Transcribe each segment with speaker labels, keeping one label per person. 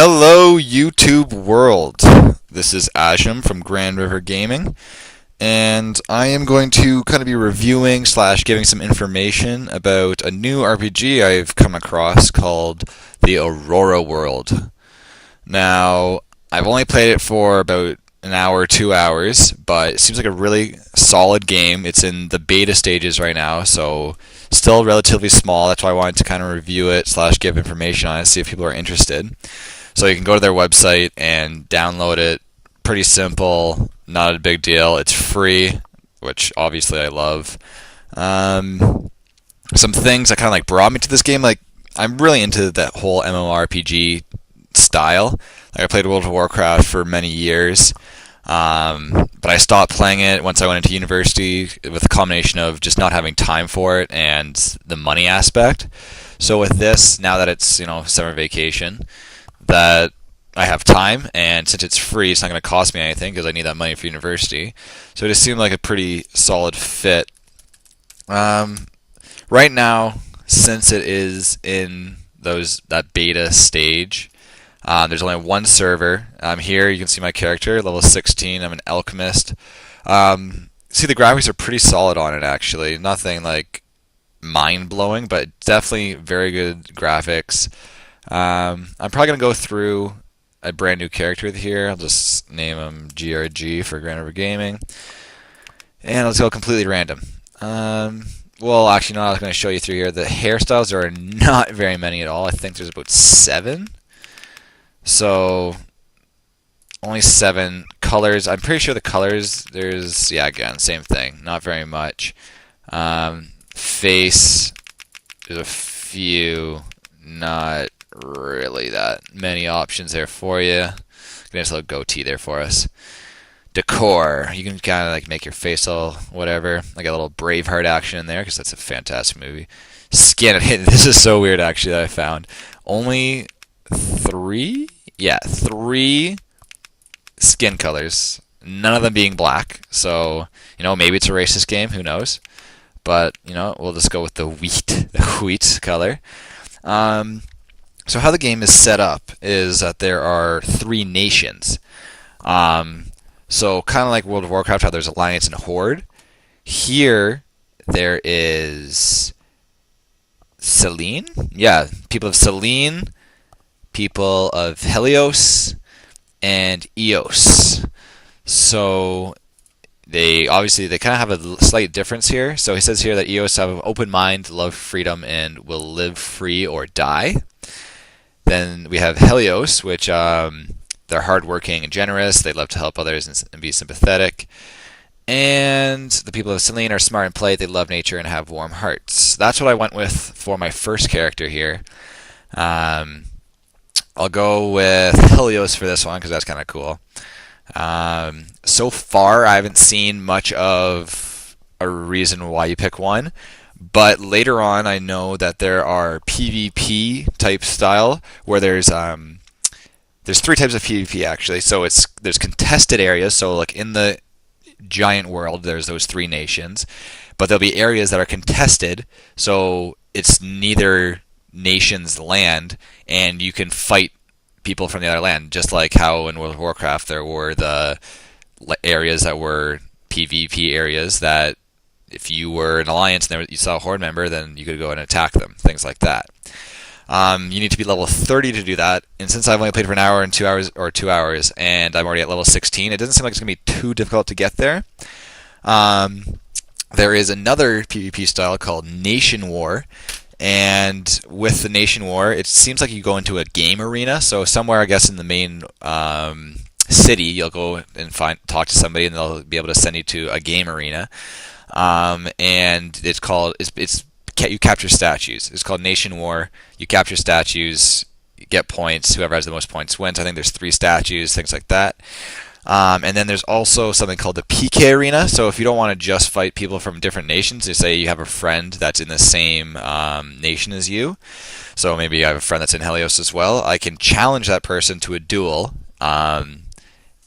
Speaker 1: Hello, YouTube world. This is Asham from Grand River Gaming, and I am going to kind of be reviewing slash giving some information about a new RPG I've come across called the Aurora World. Now, I've only played it for about an hour, 2 hours, but it seems like a really solid game. It's in the beta stages right now, so still relatively small. That's why I wanted to kind of review it slash give information on it, see if people are interested. So you can go to their website and download it. Pretty simple, not a big deal. It's free, which obviously I love. Some things that kind of like brought me to this game, like I'm really into that whole MMORPG style. Like I played World of Warcraft for many years, but I stopped playing it once I went into university with a combination of just not having time for it and the money aspect. So with this, now that it's summer vacation, that I have time, and since it's free, it's not going to cost me anything because I need that money for university. So it just seemed like a pretty solid fit. Right now, since it is in that beta stage, there's only one server. I'm here. You can see my character, level 16. I'm an alchemist. See, the graphics are pretty solid on it, actually. Nothing like mind-blowing, but definitely very good graphics. I'm probably going to go through a brand new character here. I'll just name him GRG for Grand River Gaming. And let's go completely random. Well, actually, no, I was going to show you through here. The hairstyles are not very many at all. I think there's about 7. So, only 7 colors. I'm pretty sure the colors, again, same thing. Not very much. Face, there's a few, not really that many options there for you. Nice little goatee there for us. Decor, you can kind of like make your face all whatever. Like a little Braveheart action in there because that's a fantastic movie. Skin, this is so weird actually that I found. Only 3? Yeah, 3 skin colors. None of them being black. So, maybe it's a racist game, who knows. But, we'll just go with the wheat color. So how the game is set up is that there are 3 nations. So kind of like World of Warcraft, how there's Alliance and Horde. Here, there is Selene. Yeah, people of Selene, people of Helios, and Eos. So they kind of have a slight difference here. So he says here that Eos have an open mind, love freedom, and will live free or die. Then we have Helios, which they're hardworking and generous. They love to help others and be sympathetic. And the people of Selene are smart and polite. They love nature and have warm hearts. That's what I went with for my first character here. I'll go with Helios for this one because that's kind of cool. So far, I haven't seen much of a reason why you pick one. But later on, I know that there are PvP type style where there's 3 types of PvP actually. So there's contested areas. So like in the giant world, there's those 3 nations, but there'll be areas that are contested. So it's neither nation's land, and you can fight people from the other land, just like how in World of Warcraft there were the areas that were PvP areas that if you were an alliance and you saw a horde member, then you could go and attack them, things like that. You need to be level 30 to do that, and since I've only played for an hour and 2 hours, and I'm already at level 16, it doesn't seem like it's going to be too difficult to get there. There is another PvP style called Nation War, and with the Nation War, it seems like you go into a game arena, so somewhere, I guess, in the main city, you'll go and talk to somebody, and they'll be able to send you to a game arena. And it's you capture statues. It's called Nation War. You capture statues, you get points. Whoever has the most points wins. I think there's 3 statues, things like that. And then there's also something called the PK Arena. So if you don't want to just fight people from different nations, you say you have a friend that's in the same nation as you. So maybe I have a friend that's in Helios as well. I can challenge that person to a duel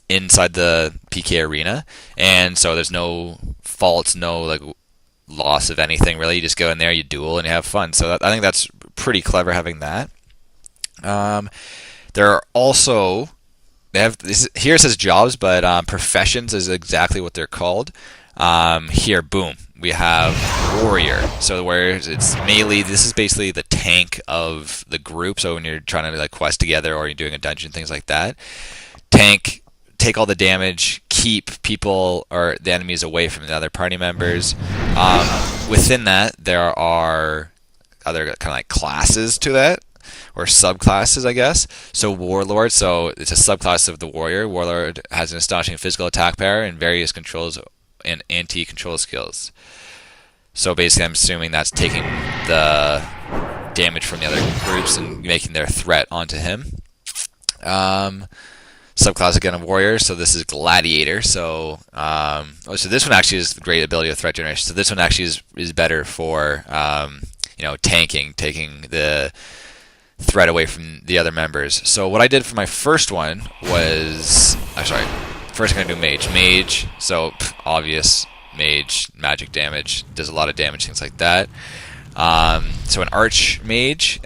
Speaker 1: inside the PK Arena. And so there's no faults, no like loss of anything really. You just go in there, you duel, and you have fun. So I think that's pretty clever having that. There are also they have this here it says jobs, but professions is exactly what they're called. Here, boom, we have warrior. So the warriors, it's melee. This is basically the tank of the group. So when you're trying to like quest together or you're doing a dungeon, things like that, tank, take all the damage, keep people or the enemies away from the other party members. Within that, there are other kind of like classes to that, or subclasses, I guess. So Warlord, so it's a subclass of the Warrior. Warlord has an astonishing physical attack power and various controls and anti-control skills. So basically, I'm assuming that's taking the damage from the other groups and making their threat onto him. Subclass again of Warrior, so this is Gladiator. So so this one actually is great ability of threat generation. So this one actually is better for tanking, taking the threat away from the other members. So what I did for my first one was, first I'm going to do Mage. Mage, so obvious, Mage, magic damage, does a lot of damage, things like that. So an Archmage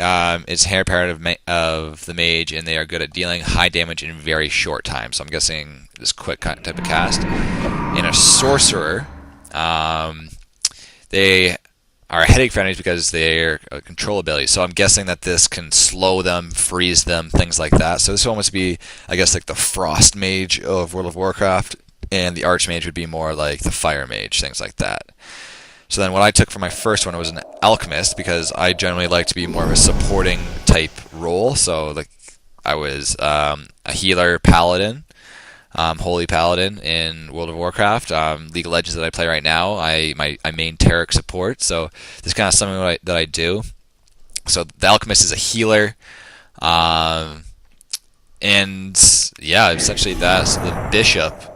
Speaker 1: is inherent part of the Mage, and they are good at dealing high damage in very short time. So I'm guessing this quick type of cast. And a Sorcerer, they are headache for enemies because they're a control ability. So I'm guessing that this can slow them, freeze them, things like that. So this will almost be, I guess, like the Frost Mage of World of Warcraft, and the Archmage would be more like the Fire Mage, things like that. So then what I took for my first one was an Alchemist, because I generally like to be more of a supporting type role. So like I was a healer paladin, Holy Paladin in World of Warcraft. League of Legends that I play right now, I main Taric support, so this is kind of something that I do. So the Alchemist is a healer, and yeah, essentially that's so the Bishop.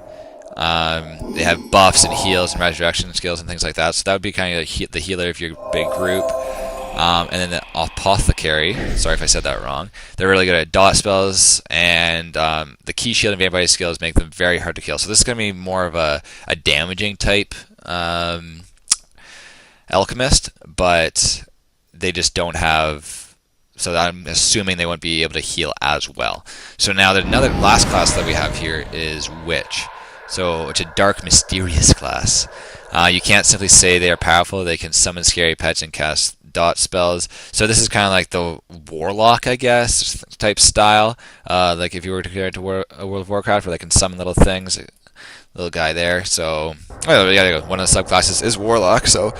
Speaker 1: They have buffs and heals and resurrection skills and things like that, so that would be kind of the healer if you're a big group. And then the Apothecary, sorry if I said that wrong, they're really good at dot spells, and the Key Shield and Vampire skills make them very hard to kill. So this is going to be more of a damaging type Alchemist, but they just don't have, so I'm assuming they won't be able to heal as well. So now another last class that we have here is Witch. So it's a dark, mysterious class. You can't simply say they are powerful. They can summon scary pets and cast dot spells. So this is kind of like the Warlock, I guess, type style. Like if you were to compare it to World of Warcraft, where they can summon little things. Little guy there. So one of the subclasses is Warlock. So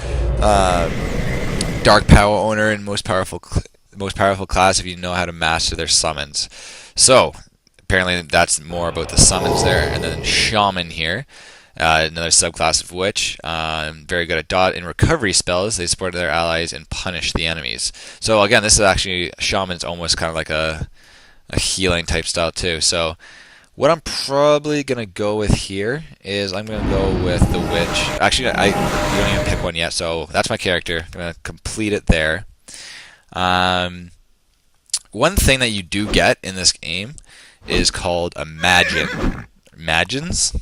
Speaker 1: dark power owner and most powerful class if you know how to master their summons. So apparently that's more about the summons there. And then Shaman here. Another subclass of Witch, very good at dot and recovery spells. They support their allies and punish the enemies. So again, this is actually, Shaman's almost kind of like a healing type style too. So what I'm probably going to go with here is I'm going to go with the Witch. Actually, you don't even pick one yet, so that's my character. I'm going to complete it there. One thing that you do get in this game is called a Magins.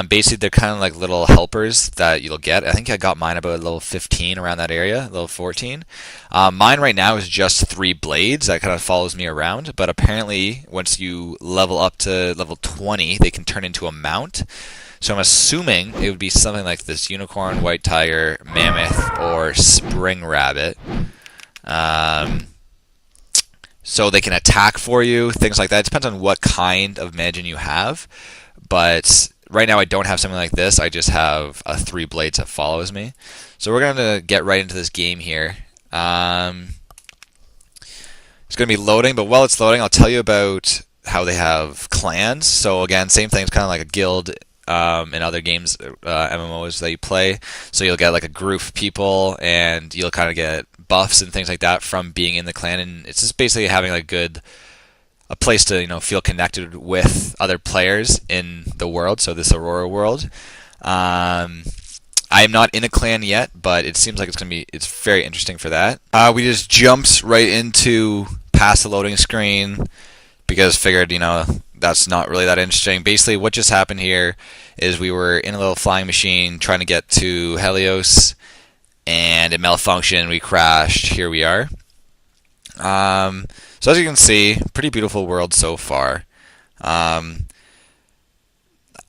Speaker 1: Basically, they're kind of like little helpers that you'll get. I think I got mine about level 15, around that area, level 14. Mine right now is just 3 blades that kind of follows me around, but apparently once you level up to level 20, they can turn into a mount. So I'm assuming it would be something like this unicorn, white tiger, mammoth, or spring rabbit. So they can attack for you, things like that. It depends on what kind of Magin you have, but right now I don't have something like this. I just have 3 blades that follows me. So we're going to get right into this game here. It's going to be loading, but while it's loading, I'll tell you about how they have clans. So again, same thing. It's kind of like a guild in other games, MMOs that you play. So you'll get like a group of people, and you'll kind of get buffs and things like that from being in the clan. And it's just basically having a place to feel connected with other players in the world. So this Aurora World, I am not in a clan yet, but it seems like it's very interesting for that. We just jumped right into past the loading screen because figured that's not really that interesting. Basically, what just happened here is we were in a little flying machine trying to get to Helios, and it malfunctioned. We crashed. Here we are. So as you can see, pretty beautiful world so far. Um,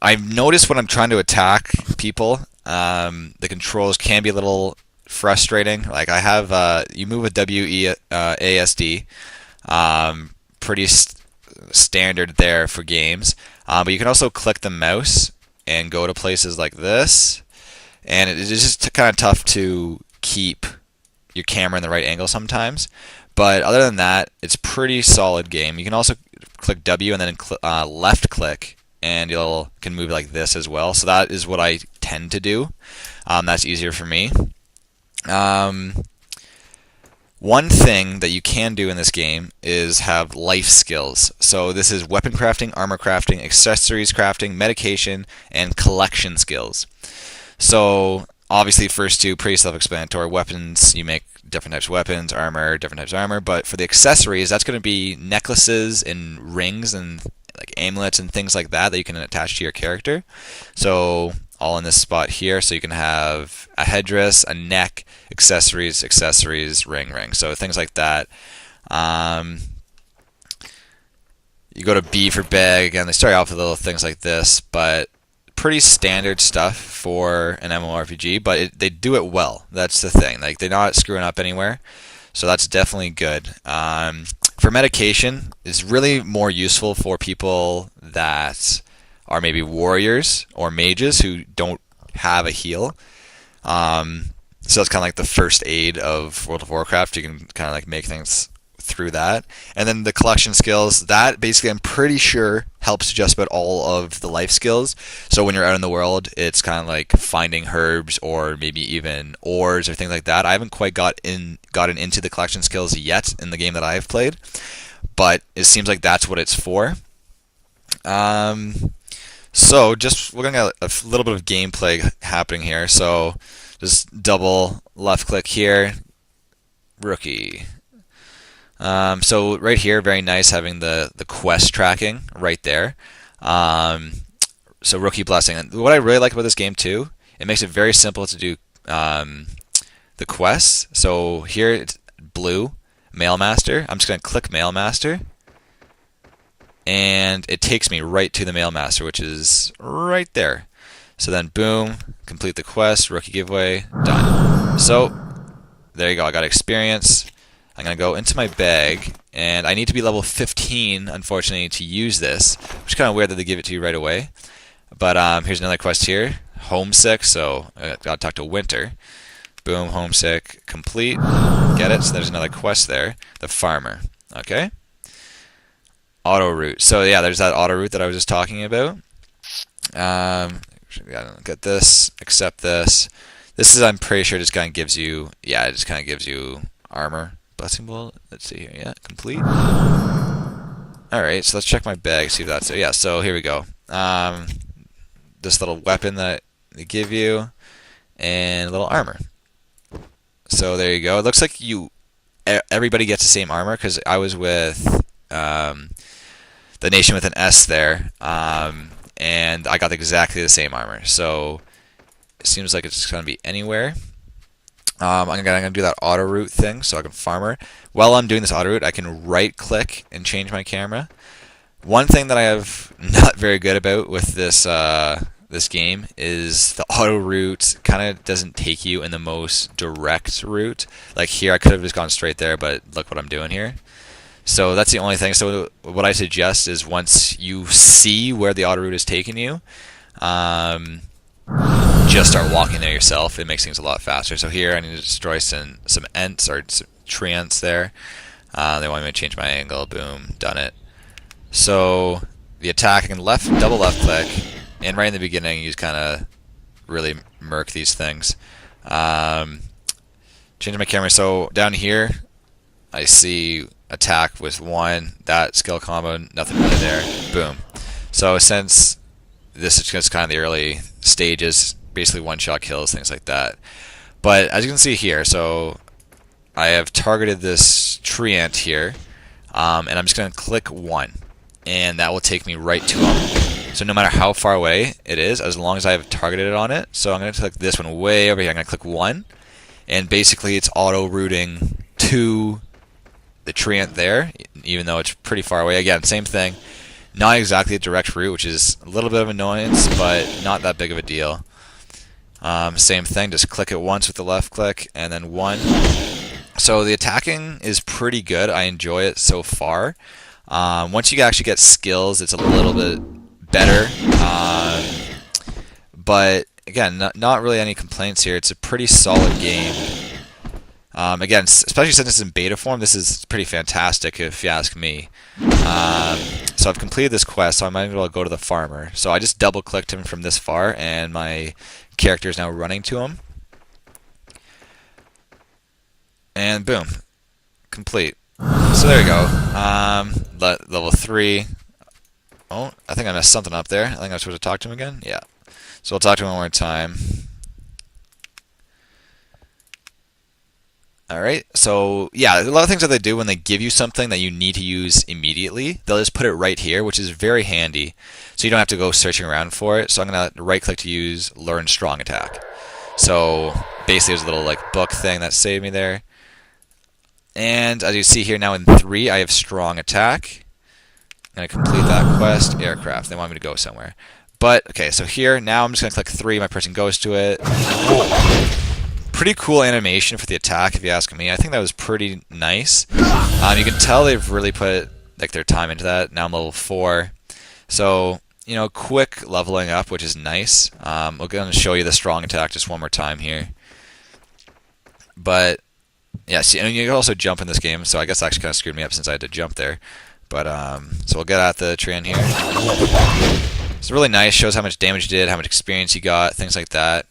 Speaker 1: I've noticed when I'm trying to attack people, the controls can be a little frustrating. Like I have, you move with WASD, pretty standard there for games. But you can also click the mouse and go to places like this, and it is just kind of tough to keep your camera in the right angle sometimes. But other than that, it's a pretty solid game. You can also click W and then left click, and you can move like this as well. So that is what I tend to do. That's easier for me. One thing that you can do in this game is have life skills. So this is weapon crafting, armor crafting, accessories crafting, medication, and collection skills. So obviously first two pretty self-explanatory. Weapons, you make different types of weapons, armor, different types of armor. But for the accessories, that's going to be necklaces and rings and like amulets and things like that you can attach to your character. So all in this spot here, so you can have a headdress, a neck, accessories, ring. So things like that. You go to B for bag. Again, they start off with little things like this, but pretty standard stuff for an MMORPG, but they do it well. That's the thing. Like they're not screwing up anywhere, so that's definitely good. For medication, it's really more useful for people that are maybe warriors or mages who don't have a heal. So that's kind of like the first aid of World of Warcraft. You can kind of like make things through that. And then the collection skills, that basically I'm pretty sure helps just about all of the life skills. So when you're out in the world, it's kind of like finding herbs or maybe even ores or things like that. I haven't quite gotten into the collection skills yet in the game that I've played, but it seems like that's what it's for. So just we're gonna get a little bit of gameplay happening here. So just double left click here, rookie. So right here, very nice having the quest tracking right there. So rookie blessing. And what I really like about this game too, it makes it very simple to do the quests. So here it's blue, Mailmaster. I'm just gonna click Mailmaster, and it takes me right to the Mailmaster, which is right there. So then boom, complete the quest, rookie giveaway, done. So there you go, I got experience. I'm going to go into my bag, and I need to be level 15, unfortunately, to use this, which is kind of weird that they give it to you right away. But here's another quest here, homesick, so I got to talk to Winter. Boom, homesick, complete, get it, so there's another quest there, the farmer, okay? Auto route, so yeah, there's that auto route that I was just talking about. Get this, accept this. This is, I'm pretty sure, just kind of gives you, yeah, it just kind of gives you armor. Blessing bolt. Let's see here. Yeah, complete. Alright, so let's check my bag, see if that's it. Yeah, so here we go. This little weapon that they give you, and a little armor. So there you go. It looks like everybody gets the same armor, because I was with the nation with an S there, and I got exactly the same armor. So it seems like it's just going to be anywhere. I'm gonna do that auto route thing, so I can farmer. While I'm doing this auto route, I can right click and change my camera. One thing that I have not very good about with this this game is the auto route kind of doesn't take you in the most direct route. Like here, I could have just gone straight there, but look what I'm doing here. So that's the only thing. So what I suggest is once you see where the auto route is taking you, just start walking there yourself. It makes things a lot faster. So here I need to destroy some ents or some treants there. They want me to change my angle. Boom, done it. So the attack, I can double left click, and right in the beginning you just kind of really murk these things. Change my camera. So down here I see attack with one, that skill combo, nothing really there. Boom. So since this is just kind of the early stages, basically one-shot kills, things like that. But as you can see here, so I have targeted this treant here, and I'm just going to click 1, and that will take me right to him. So no matter how far away it is, as long as I have targeted it on it, so I'm going to click this one way over here, I'm going to click 1, and basically it's auto-routing to the treant there, even though it's pretty far away. Again, same thing. Not exactly a direct route, which is a little bit of annoyance, but not that big of a deal. Same thing, just click it once with the left click, and then 1. So the attacking is pretty good. I enjoy it so far. Once you actually get skills, it's a little bit better. But again, not really any complaints here. It's a pretty solid game. Again, especially since it's in beta form, this is pretty fantastic if you ask me. So I've completed this quest, so I might as well go to the farmer. So I just double-clicked him from this far, and my character is now running to him. And boom, complete. So there you go. Level 3. Oh, I think I messed something up there. I think I'm supposed to talk to him again. Yeah. So we'll talk to him one more time. Alright, so yeah, a lot of things that they do when they give you something that you need to use immediately, they'll just put it right here, which is very handy. So you don't have to go searching around for it. So I'm going to right click to use Learn Strong Attack. So basically there's a little like book thing that saved me there. And as you see here now in 3, I have Strong Attack. I'm going to complete that quest, Aircraft. They want me to go somewhere. But, okay, so here, now I'm just going to click 3, my person goes to it. Pretty cool animation for the attack, if you ask me. I think that was pretty nice. You can tell they've really put like their time into that. Now I'm level 4. So, you know, quick leveling up, which is nice. I'm going to show you the strong attack just one more time here. But, yeah, see, and you can also jump in this game, so I guess that actually kind of screwed me up since I had to jump there. But, so we'll get at the Tran here. It's really nice, shows how much damage you did, how much experience you got, things like that.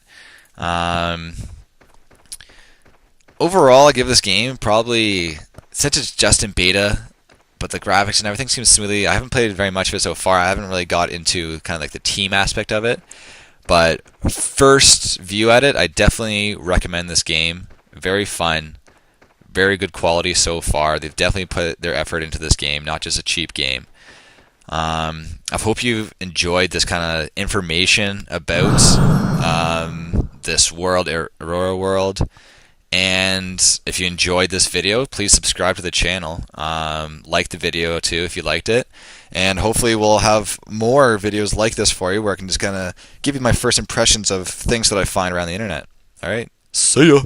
Speaker 1: Overall, I give this game probably, since it's just in beta, but the graphics and everything seems smoothly. I haven't played very much of it so far. I haven't really got into kind of like the team aspect of it. But first view at it, I definitely recommend this game. Very fun, very good quality so far. They've definitely put their effort into this game, not just a cheap game. I hope you've enjoyed this kind of information about this world, Aurora World. And if you enjoyed this video, please subscribe to the channel. Like the video too if you liked it. And hopefully we'll have more videos like this for you where I can just kind of give you my first impressions of things that I find around the internet. Alright, see ya!